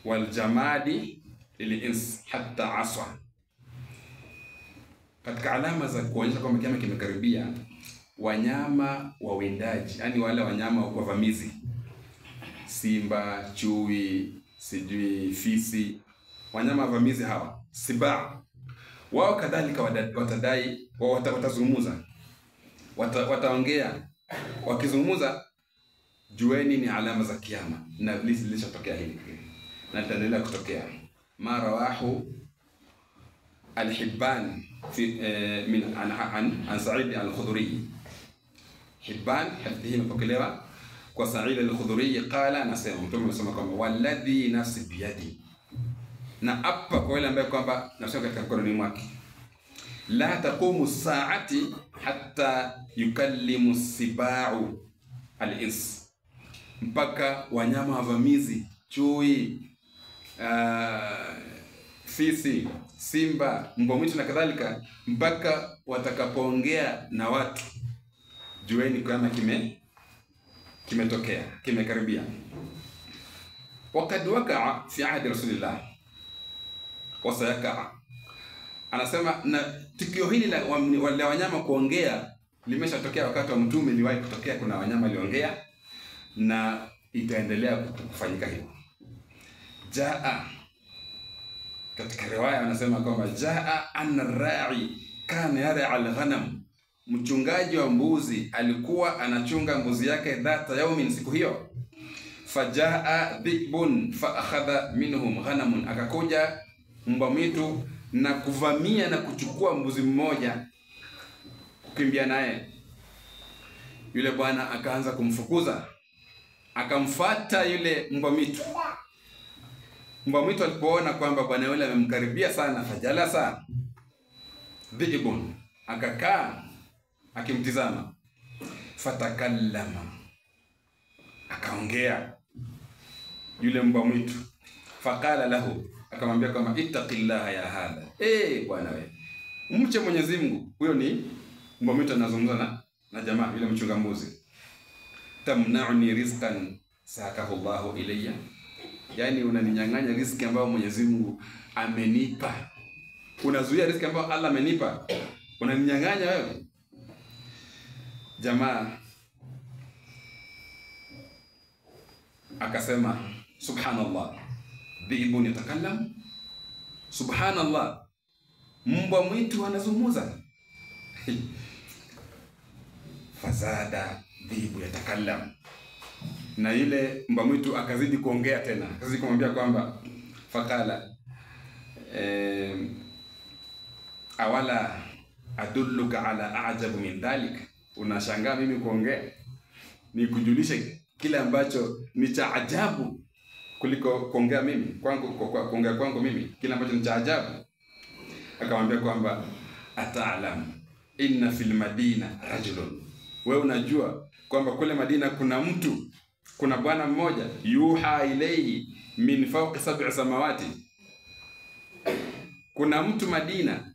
wal jamadi lil ins hatta aswa. Katika alama za kuonyesha kwamba kiama kimekaribia, wanyama wawindaji, yani wale wanyama wavamizi, simba, chui, sijui fisi, wanyama wavamizi hawa siba, wao kadhalika watadai, watazungumza, wataongea. Wakizungumza, jueni ni alama za kiyama na lilishatokea hili na litaendelea kutokea. Ma rawahu al-Hibban fi min an Sa'id al-Khudri. Hibban hadithi imepokelewa kwa Sa'id al-Khudri, qala, anasema mtume amesema kwamba walladhi nafsi biyadi, na apa kwa yule ambaye kwamba nafsi katika mkononi mwake, la taqumu saati hatta yukallimu sibau al-ins, mpaka wanyama wavamizi, chui, fisi, simba, mbwa mwitu na kadhalika, mpaka watakapoongea na watu, jueni kama kimetokea, kimekaribia. Wakad wakaa fi ahdi Rasulillah wa sayakaa, anasema na tukio hili la wanyama kuongea limeshatokea wakati wa mtume, liwahi kutokea, kuna wanyama waliongea na itaendelea kufanyika hivyo. Jaa, katika riwaya anasema kwamba jaa an-ra'i kana yar'a al-ghanam, mchungaji wa mbuzi alikuwa anachunga mbuzi yake dhata yaumin, siku hiyo. Fajaa dhibun fa akhadha minhum ghanamun, akakuja mbwa mwitu na kuvamia na kuchukua mbuzi mmoja, kukimbia naye. Yule bwana akaanza kumfukuza, akamfuata yule mbwa mwitu. Mbwa mwitu alipoona kwamba bwana yule amemkaribia sana, fajalasa dhibun, akakaa akimtizama. Fatakallama, akaongea yule mbwa mwitu. Faqala lahu, akamwambia kama ittaqillaha ya hadha, bwana wewe mche Mwenyezi Mungu. Huyo ni mbwa mwitu anazungumza na jamaa yule mchunga mbuzi. Tamna'uni rizqan sakahu Allahu ilayya, yani unaninyang'anya riziki ambayo Mwenyezi Mungu amenipa. Unazuia riziki ambayo Allah amenipa, unaninyang'anya wewe. Jamaa akasema subhanallah, dhibun yatakallam, subhanallah, mbwa mwitu anazungumza. Fazada dhibu yatakallam, na yule mbwa mwitu akazidi kuongea tena, akazidi kumwambia kwamba fakala awala adulluka ala a'jabu min dhalik, unashangaa mimi kuongea, ni kujulisha kile ambacho ni cha ajabu kuliko kuongea mimi kuongea kwangu mimi, kile ambacho ni cha ajabu. Akamwambia kwamba ata'lam inna fil madina rajulun, wewe unajua kwamba kule Madina kuna mtu, kuna bwana mmoja, yuha ilayhi min fawqi sab'i samawati, kuna mtu Madina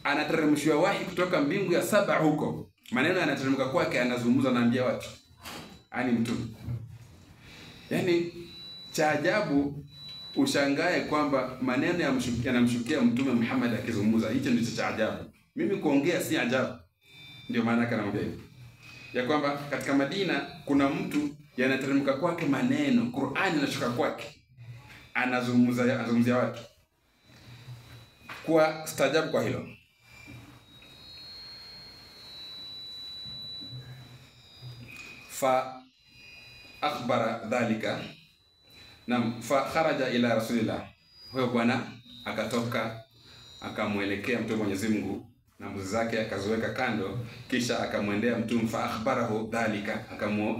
anateremshwa wahi kutoka mbingu ya 7 huko, maneno yanateremka kwake, anazungumza, anaambia watu, ani mtu. Yani cha ajabu ushangae kwamba maneno yanamshukia Mtume Muhammad akizungumza, hicho ndicho cha ajabu. Mimi kuongea si ajabu. Ndio maana anamwambia hivyo. ya kwamba katika Madina kuna mtu yanateremka kwake maneno, Qur'ani inashuka kwake, anazungumzia watu. Kwa stajabu kwa hilo. Fa akhbara dhalika, na fa kharaja ila rasulillah. Huyo bwana akatoka akamwelekea mtume Mwenyezi Mungu na mbuzi zake akaziweka kando, kisha akamwendea mtume. Fa akhbarahu dhalika,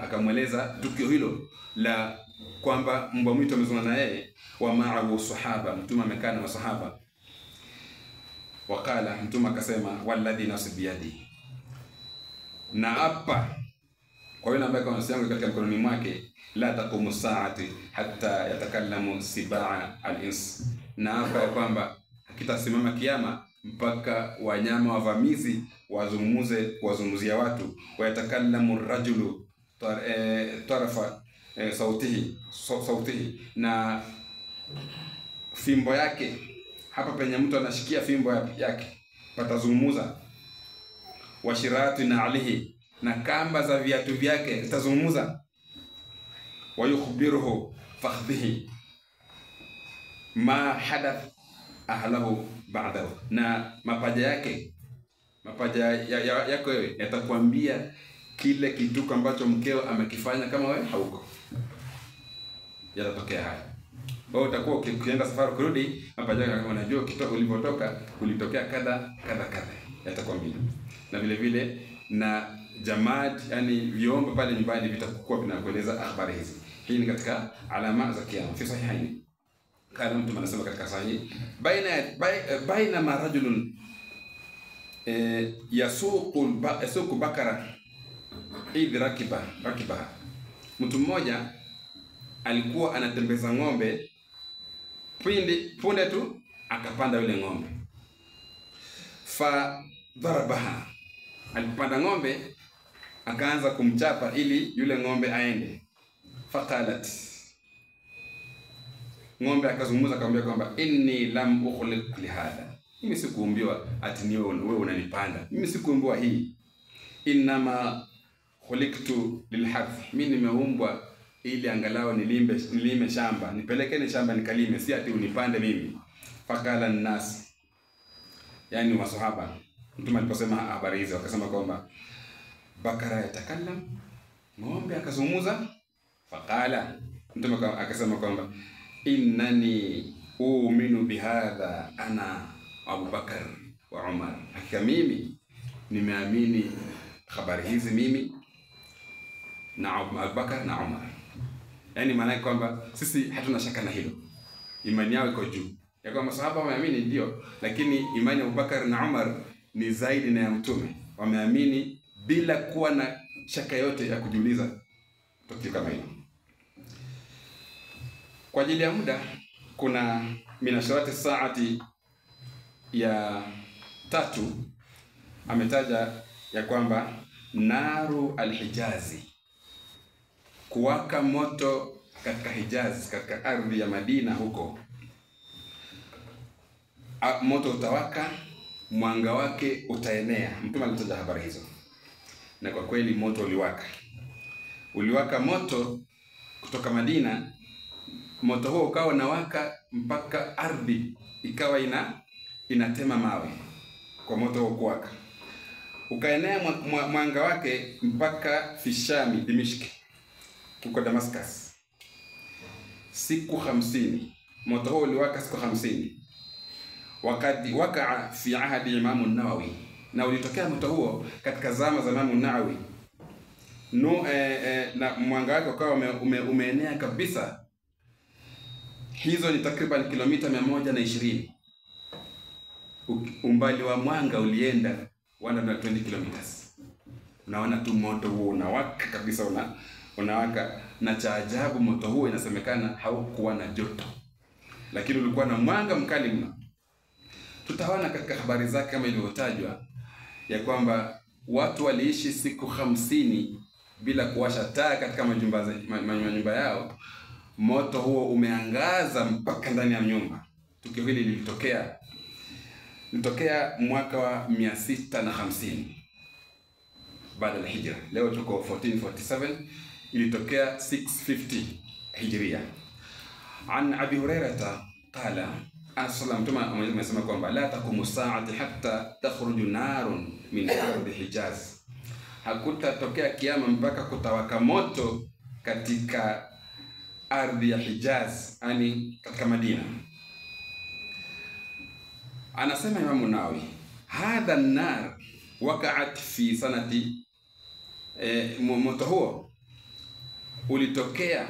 akamweleza tukio hilo la kwamba mbwa mwitu amezungumza na yeye. Wa ma'ahu sahaba, mtume amekaa na masahaba. Wakala, mtume akasema, walladhi nafsi biyadi, na hapa kwa yule ambaye nafsi yangu katika mkononi mwake, la taqumu saati hatta yatakallamu sibaa al-ins, na hapa ya kwamba hakitasimama kiyama mpaka wanyama wavamizi wazungumzia watu. Wayatakallamu rajulu tarafa sautihi, na fimbo yake, hapa penye mtu anashikia fimbo yake patazungumza. Washirati na alihi, na kamba za viatu vyake zitazungumza. Wayukhbiruhu fakhdhihi ma hadath ahlahu ba'dahu, na mapaja yake wewe yatakwambia kile kituko ambacho mkeo amekifanya kama wewe hauko. Yatatokea haya. Wewe utakuwa ukienda safari kurudi, mapaja yako kama unajua kitoka ulipotoka kulitokea kadha yatakwambia. Na vile vile na jamad, yani vyombo pale nyumbani vitakuwa vinakueleza habari hizi. Hii ni katika alama za kiyama. Fi sahihaini, kana mtu anasema katika sahihi, baina ma rajulun yasuqu bakara idh rakiba, mtu mmoja alikuwa anatembeza ng'ombe, punde tu akapanda yule ng'ombe. Fa dharabaha, alipanda ng'ombe akaanza kumchapa ili yule ng'ombe aende. Faqalat, ng'ombe akazungumza akamwambia kwamba inni lam ukhliq lihada, mimi sikuumbiwa ati ni wewe unanipanda, mimi sikuumbiwa hii. Inma khuliqtu lilharth, mimi nimeumbwa ili angalau nilime shamba, nipelekeni shamba nikalime, si ati unipande mimi. Faqala an-nas, yani masahaba, mtume aliposema habari hizo akasema kwamba bakara yatakallam, ng'ombe akazungumza. Faqala, mtume akasema kwamba innani uuminu bihadha ana Abu Bakar wa Umar, hakika mimi nimeamini habari hizi mimi na Abu Bakar na Umar. Yani maana yake kwamba sisi hatuna shaka na hilo, imani yao iko juu ya kwamba masahaba wameamini ndio, lakini imani ya Abu Bakar na Umar ni zaidi na ya mtume. Wameamini bila kuwa na shaka yote ya kujiuliza tukio kama hilo. Kwa ajili ya muda, kuna minasharati saati ya 3 ametaja ya kwamba naru al-Hijazi, kuwaka moto katika Hijazi, katika ardhi ya Madina huko. Moto utawaka, mwanga wake utaenea. Mtume alitaja habari hizo, na kwa kweli moto uliwaka moto kutoka Madina. Moto huo ukawa unawaka mpaka ardhi ikawa inatema mawe kwa moto huo kuwaka. Ukaenea mwanga wake mpaka Fishami, Dimishki, huko Damascus. Siku 50 moto huo uliwaka siku 50. Wakati wakaa fi ahadi Imam an-Nawawi, na ulitokea moto huo katika zama za Imam an-Nawawi. Na mwanga wake ukawa umeenea kabisa. Hizo ni takriban kilomita 120. Umbali wa mwanga ulienda 120 kilometers. Unaona tu moto huo unawaka kabisa, unawaka. Na cha ajabu, moto huo inasemekana haukuwa na joto, lakini ulikuwa na mwanga mkali mno. Tutaona katika habari zake kama ilivyotajwa ya kwamba watu waliishi siku 50 bila kuwasha taa katika majumba yao. Moto huo umeangaza mpaka ndani ya nyumba. Tukio hili lilitokea mwaka wa 650 baada ya hijra. Leo tuko 1447, ilitokea 650 hijria. An Abi Hurairah qala as-salam tuma amesema kwamba la taqumu saati hatta takhruju narun min ardi Hijaz, hakutatokea kiyama mpaka kutawaka moto katika ardhi ya Hijaz, yani katika Madina. Anasema Imam Nawawi, hadha an-nar waqa'at fi sanati, moto huo ulitokea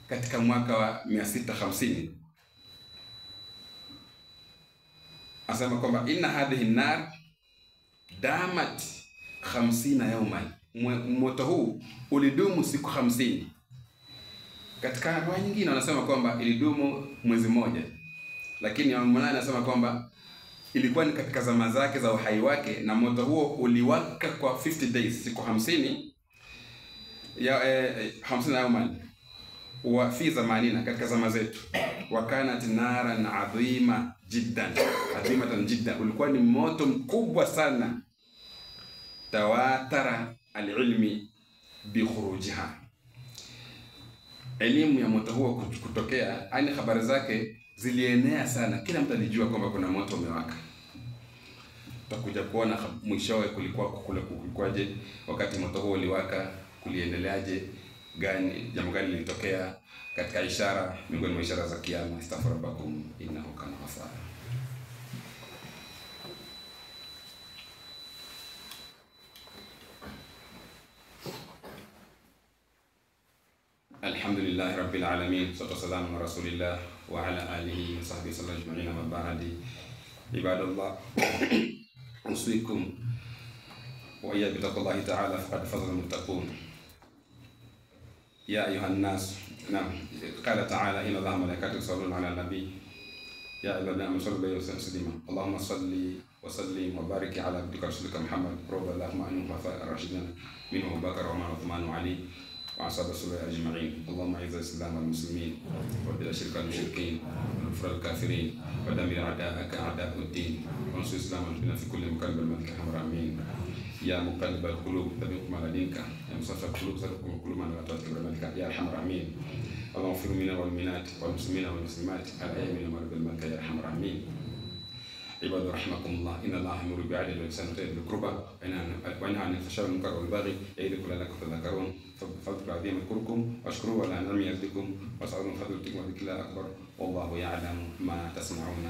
katika mwaka wa 650. Asema kwamba inna hadhihi an-nar damat 50 yawman, moto huu ulidumu siku 50. Katika riwaya nyingine wanasema kwamba ilidumu mwezi mmoja, lakini Imam anasema kwamba ilikuwa ni katika zama zake za uhai wake, na moto huo uliwaka kwa 50 days, siku 50 ya 50 yawman wa fi zamanina, katika zama zetu. Wakanat naran adhima jiddan, adhimatan jiddan, ulikuwa ni moto mkubwa sana. Tawatara alilmi bi khurujiha, elimu ya moto huo kutokea, yani habari zake zilienea sana, kila mtu alijua kwamba kuna moto umewaka. Tutakuja kuona mwishowe kulikuwaje, wakati moto huo uliwaka, kuliendeleaje, gani jambo gani lilitokea, katika ishara miongoni mwa ishara za kiyama. Astaghfirullakum innahu kana ghafara. Alhamdulillahi rabbil alamin, salatu wassalamu ala rasulillah wa ala alihi wa sahbihi sallallahu ajma'in, amma ba'di. Ibadallah, usikum wa iyyakum bittaqwallahi ta'ala faqad faza al-muttaqun. Ya ayuhan nas, qala ta'ala inna Allaha wa malaikatahu yusalluna 'alan nabiy ya ayyuhalladhina amanu sallu 'alaihi wa sallimu. Allahumma salli wa sallim wa barik 'ala abdika rasulika Muhammad radhiyallahu anhu wa ar-rashidin minhu Abu Bakr wa Umar wa Uthman wa Ali وأصحاب الرسول أجمعين. اللهم أعز الإسلام والمسلمين وأذل الشرك والمشركين وكفر الكافرين ودمر أعداءك أعداء الدين وانصر الإسلام والمسلمين في كل مكان بالملك الحمر. آمين. يا مقلب القلوب ثبت قلوبنا على دينك، يا مصرف القلوب ثبت قلوبنا على طاعتك برحمتك يا أرحم الراحمين. اللهم اغفر لنا والمؤمنات والمسلمين والمسلمات الأحياء منهم والأموات برحمتك يا أرحم الراحمين. عباد رحمكم الله، إن الله يأمر بالعدل والإحسان وإيتاء ذي القربى وينهى عن الفحشاء والمنكر والبغي يعظكم لعلكم تذكرون. فاذكروا العظيم يذكركم واشكروه على نعمه يزدكم واسألوا من فضلكم وذكر الله أكبر والله يعلم ما تصنعون.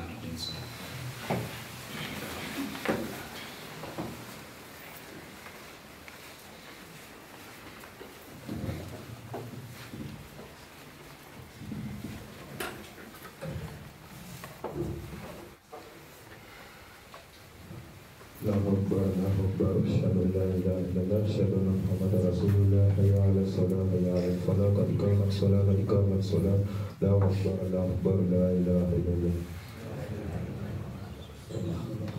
Allahu Akbar, Allahu Akbar, asyhadu an la ilaha illallah, asyhadu anna Muhammadar Rasulullah, hayya 'alas salah, hayya 'alal falah, qad qamatis salah, qad qamatis salah. Allahu Akbar, Allahu Akbar, la ilaha illallah. Allahu Akbar.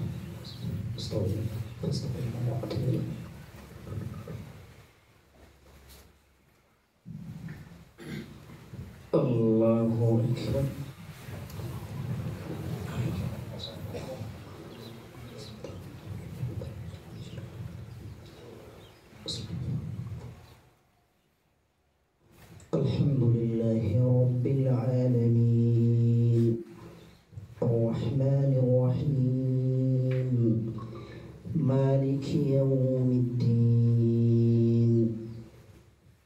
Alhamdulillahi Rabbil Alamin, Ar-Rahmanir Rahim, Maliki Yawmiddin,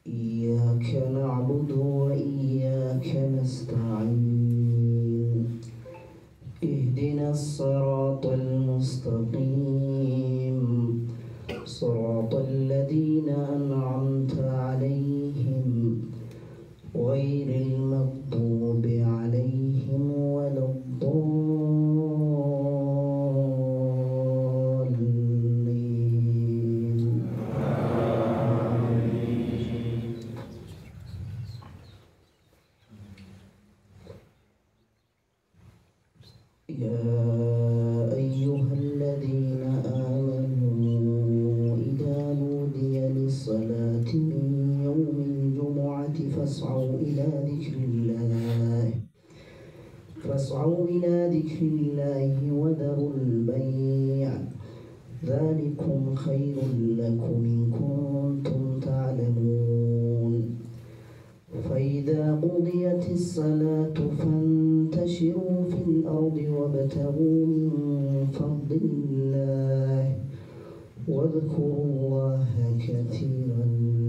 Iyyaka na'budu wa iyyaka nasta'in, Ihdinas siratal mustaqim, siratal ladzina an'amta 'alaihim غير المغضوب عليهم ولا الضالين. يا أيها الذين آمنوا إذا نودي للصلاة من يوم الجمعة فاسعوا إلى ذكر الله وذروا البيع
ذلكم خير لكم إن كنتم تعلمون فإذا قضيت الصلاة فانتشروا في الأرض وابتغوا من فضل الله واذكروا الله كثيرا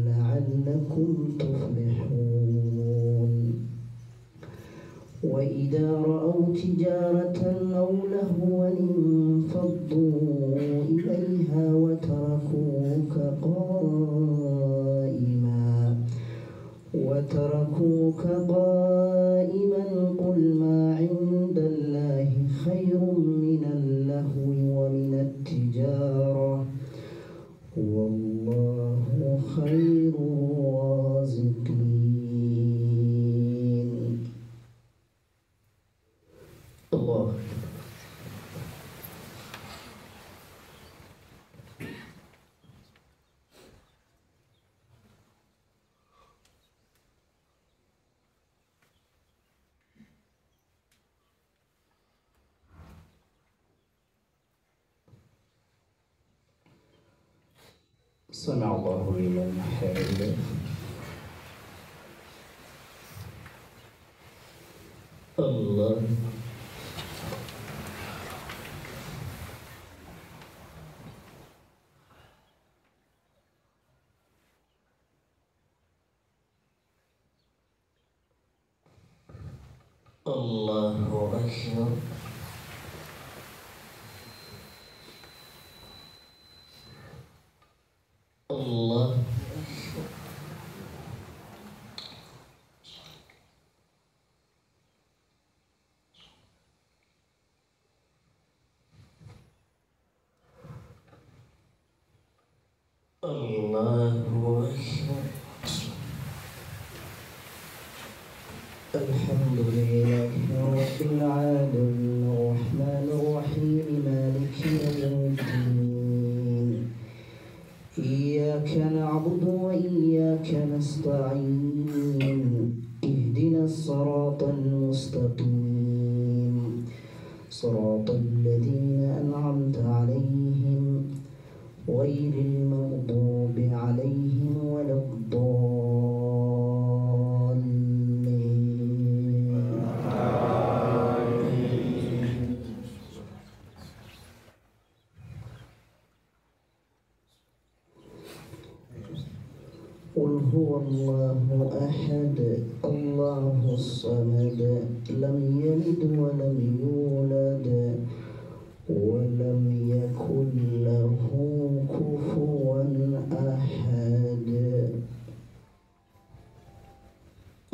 لعلكم تفلحون وإذا رأوا تجارة أو لهوا انفضوا إليها وتركوك قائما قل ما عند الله خير من اللهو ومن التجارة والله خير الرازقين. الله سمع الله لمن حمده. الله الله أكبر. الله الله أكبر. الحمد لله رب العالمين الرحمن الرحيم مالك يوم الدين إياك نعبد وإياك نستعين اهدنا الصراط المستقيم صراط الذين أنعمت عليهم غير المغضوب عليهم ولا الضالين. قل هو الله أحد الله الصمد لم يلد ولم يولد ولم يكن له كفوا أحد.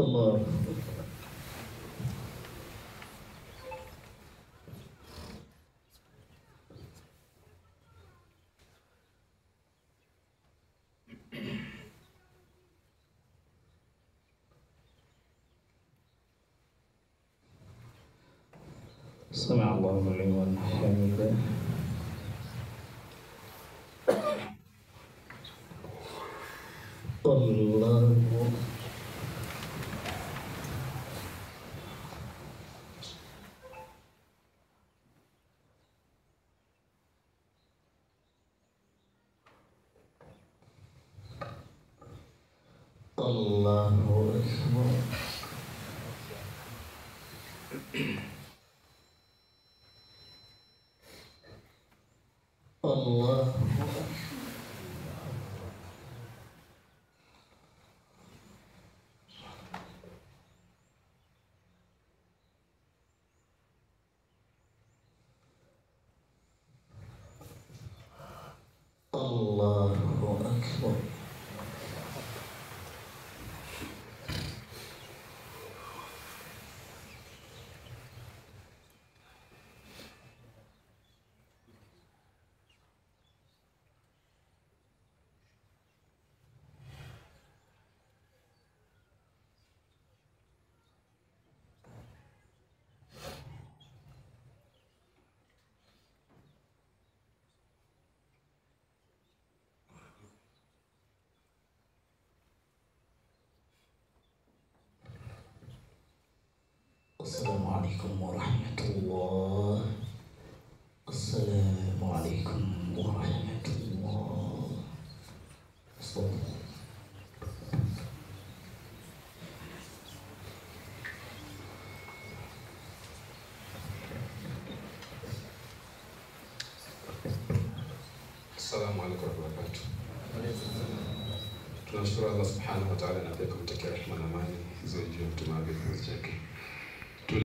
الله سمع الله لمن حمده. الله الله أكبر. الله الله أكبر. السلام عليكم ورحمة الله. السلام عليكم ورحمة
Assalamu alaykum wa barakatuh. Tunashukuru Allah subhanahu wa ta'ala na pia kumtakia rehema na amani hizo juu ya mtume wake kizazi chake.